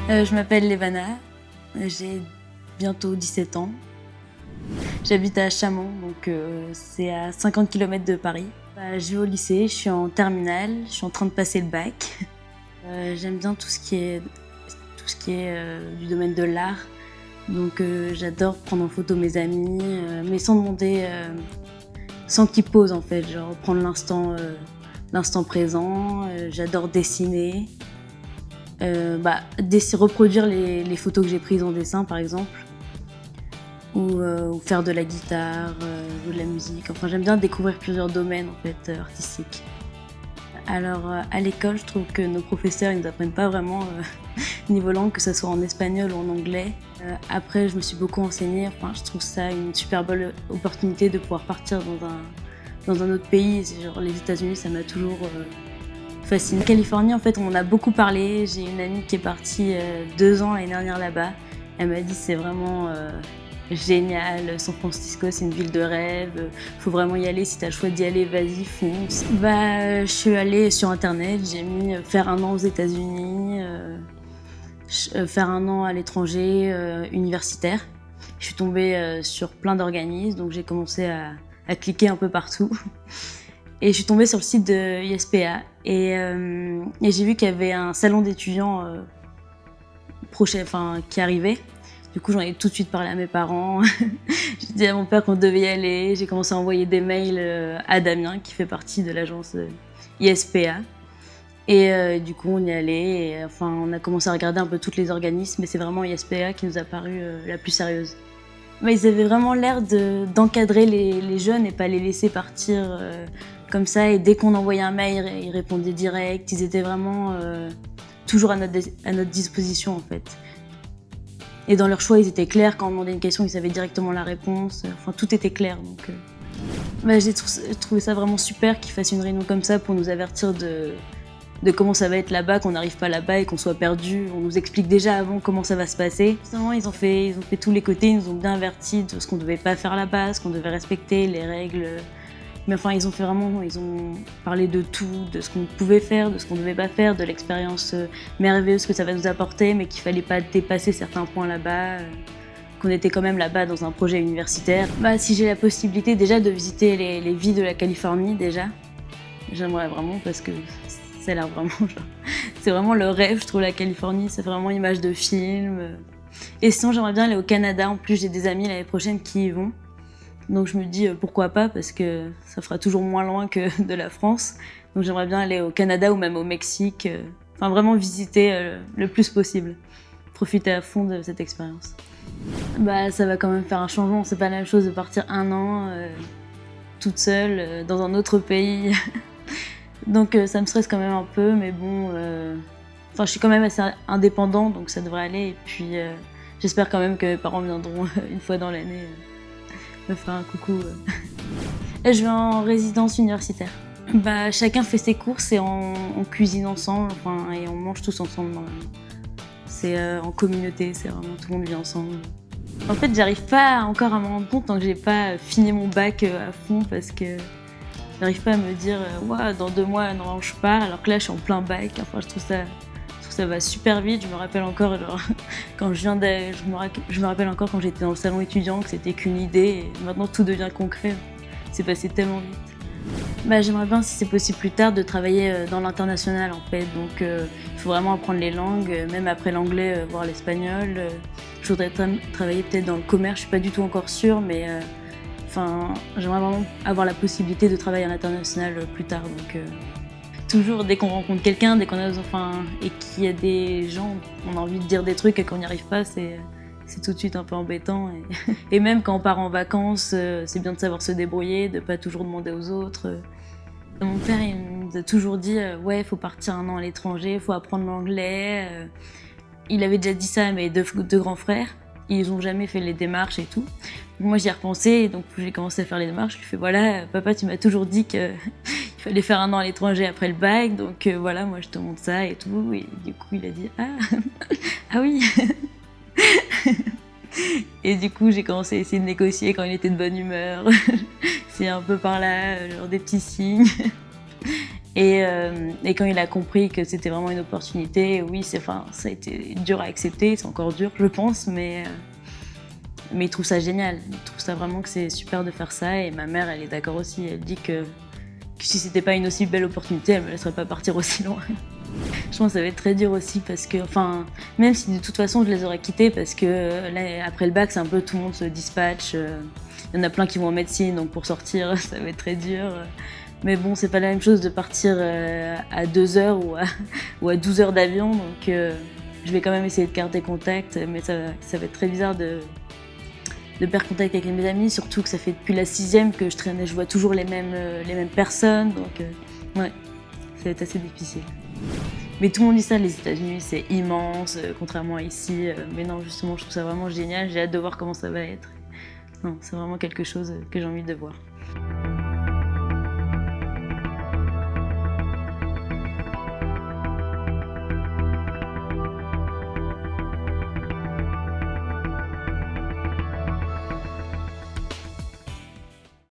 Je m'appelle Levana, j'ai bientôt 17 ans. J'habite à Chamont, donc c'est à 50 km de Paris. Je vais au lycée, je suis en terminale, je suis en train de passer le bac. J'aime bien tout ce qui est du domaine de l'art. Donc j'adore prendre en photo mes amis, mais sans demander, sans qu'ils posent en fait, genre prendre l'instant présent. J'adore dessiner. Reproduire les photos que j'ai prises en dessin par exemple, ou faire de la guitare, ou de la musique. Enfin, j'aime bien découvrir plusieurs domaines en fait, artistiques. Alors à l'école, je trouve que nos professeurs ils nous apprennent pas vraiment niveau langue, que ce soit en espagnol ou en anglais. Après, je me suis beaucoup renseignée. Enfin, je trouve ça une super belle opportunité de pouvoir partir dans un autre pays. Genre les États-Unis, ça m'a toujours fascinée. En Californie, en fait, on en a beaucoup parlé. J'ai une amie qui est partie 2 ans l'année dernière là-bas. Elle m'a dit c'est vraiment génial. San Francisco, c'est une ville de rêve. Faut vraiment y aller. Si t'as le choix d'y aller, vas-y, fonce. Je suis allée sur Internet. J'ai mis faire 1 an aux États-Unis, faire 1 an à l'étranger, universitaire. Je suis tombée sur plein d'organismes, donc j'ai commencé à cliquer un peu partout. Et je suis tombée sur le site de ISPA et j'ai vu qu'il y avait un salon d'étudiants qui arrivait. Du coup, j'en ai tout de suite parlé à mes parents. J'ai dit à mon père qu'on devait y aller. J'ai commencé à envoyer des mails à Damien, qui fait partie de l'agence ISPA. Et du coup, on y allait. Et, on a commencé à regarder un peu tous les organismes, mais c'est vraiment ISPA qui nous a paru la plus sérieuse. Mais ils avaient vraiment l'air d'encadrer les jeunes et pas les laisser partir comme ça. Et dès qu'on envoyait un mail, ils répondaient direct. Ils étaient vraiment toujours à notre disposition en fait. Et dans leur choix, ils étaient clairs. Quand on demandait une question, ils savaient directement la réponse. Enfin, tout était clair. Donc, j'ai trouvé ça vraiment super qu'ils fassent une réunion comme ça pour nous avertir de comment ça va être là-bas, qu'on n'arrive pas là-bas et qu'on soit perdu. On nous explique déjà avant comment ça va se passer. Justement, ils ont fait tous les côtés, ils nous ont bien avertis de ce qu'on ne devait pas faire là-bas, ce qu'on devait respecter, les règles. Mais ils ont parlé de tout, de ce qu'on pouvait faire, de ce qu'on ne devait pas faire, de l'expérience merveilleuse que ça va nous apporter, mais qu'il ne fallait pas dépasser certains points là-bas, qu'on était quand même là-bas dans un projet universitaire. Si j'ai la possibilité déjà de visiter les villes de la Californie déjà, j'aimerais vraiment parce que ça a l'air vraiment c'est vraiment le rêve, je trouve, la Californie, c'est vraiment image de film. Et sinon, j'aimerais bien aller au Canada. En plus, j'ai des amis l'année prochaine qui y vont. Donc je me dis pourquoi pas, parce que ça fera toujours moins loin que de la France. Donc j'aimerais bien aller au Canada ou même au Mexique. Vraiment visiter le plus possible. Profiter à fond de cette expérience. Ça va quand même faire un changement. C'est pas la même chose de partir 1 an toute seule dans un autre pays. Donc ça me stresse quand même un peu, mais bon, je suis quand même assez indépendante, donc ça devrait aller. Et puis j'espère quand même que mes parents viendront une fois dans l'année me faire un coucou. Et je vais en résidence universitaire. Chacun fait ses courses et on cuisine ensemble, et on mange tous ensemble. C'est en communauté, c'est vraiment tout le monde vit ensemble. En fait, j'arrive pas encore à me rendre compte tant que j'ai pas fini mon bac à fond, parce que j'arrive pas à me dire dans 2 mois, non, je pars, alors que là, je suis en plein bac. Je trouve ça va super vite. Je me rappelle encore, quand je me rappelle encore quand j'étais dans le salon étudiant, que c'était qu'une idée, et maintenant tout devient concret. C'est passé tellement vite. J'aimerais bien, si c'est possible plus tard, de travailler dans l'international en fait. Donc, il faut vraiment apprendre les langues, même après l'anglais, voire l'espagnol. Je voudrais travailler peut-être dans le commerce, je suis pas du tout encore sûre, mais j'aimerais vraiment avoir la possibilité de travailler à l'international plus tard. Donc, toujours, dès qu'on rencontre quelqu'un, dès qu'on a et qu'il y a des gens, on a envie de dire des trucs et qu'on n'y arrive pas, c'est tout de suite un peu embêtant. Et même quand on part en vacances, c'est bien de savoir se débrouiller, de pas toujours demander aux autres. Mon père, il nous a toujours dit il faut partir 1 an à l'étranger, il faut apprendre l'anglais. Il avait déjà dit ça à mes 2 grands frères. Ils n'ont jamais fait les démarches et tout. Moi, j'y ai repensé, et donc j'ai commencé à faire les démarches. Je lui ai fait voilà, papa, tu m'as toujours dit qu'il fallait faire 1 an à l'étranger après le bac, donc moi je te montre ça et tout. Et du coup, il a dit ah oui. Et du coup, j'ai commencé à essayer de négocier quand il était de bonne humeur. C'est un peu par là, genre des petits signes. Et quand il a compris que c'était vraiment une opportunité, oui, ça a été dur à accepter, c'est encore dur, je pense, mais il trouve ça génial. Il trouve ça vraiment que c'est super de faire ça. Et ma mère, elle est d'accord aussi. Elle dit que si c'était pas une aussi belle opportunité, elle me laisserait pas partir aussi loin. Je pense que ça va être très dur aussi parce que, même si de toute façon je les aurais quittés parce que là, après le bac, c'est un peu tout le monde se dispatche. Il y en a plein qui vont en médecine, donc pour sortir, ça va être très dur. Mais bon, c'est pas la même chose de partir à 2 heures ou à 12 heures d'avion, donc je vais quand même essayer de garder contact, mais ça va être très bizarre de perdre contact avec mes amis, surtout que ça fait depuis la 6e que je vois toujours les mêmes personnes, donc ouais, ça va être assez difficile. Mais tout le monde dit ça, les États-Unis, c'est immense, contrairement à ici, mais non, justement, je trouve ça vraiment génial, j'ai hâte de voir comment ça va être. Non, c'est vraiment quelque chose que j'ai envie de voir.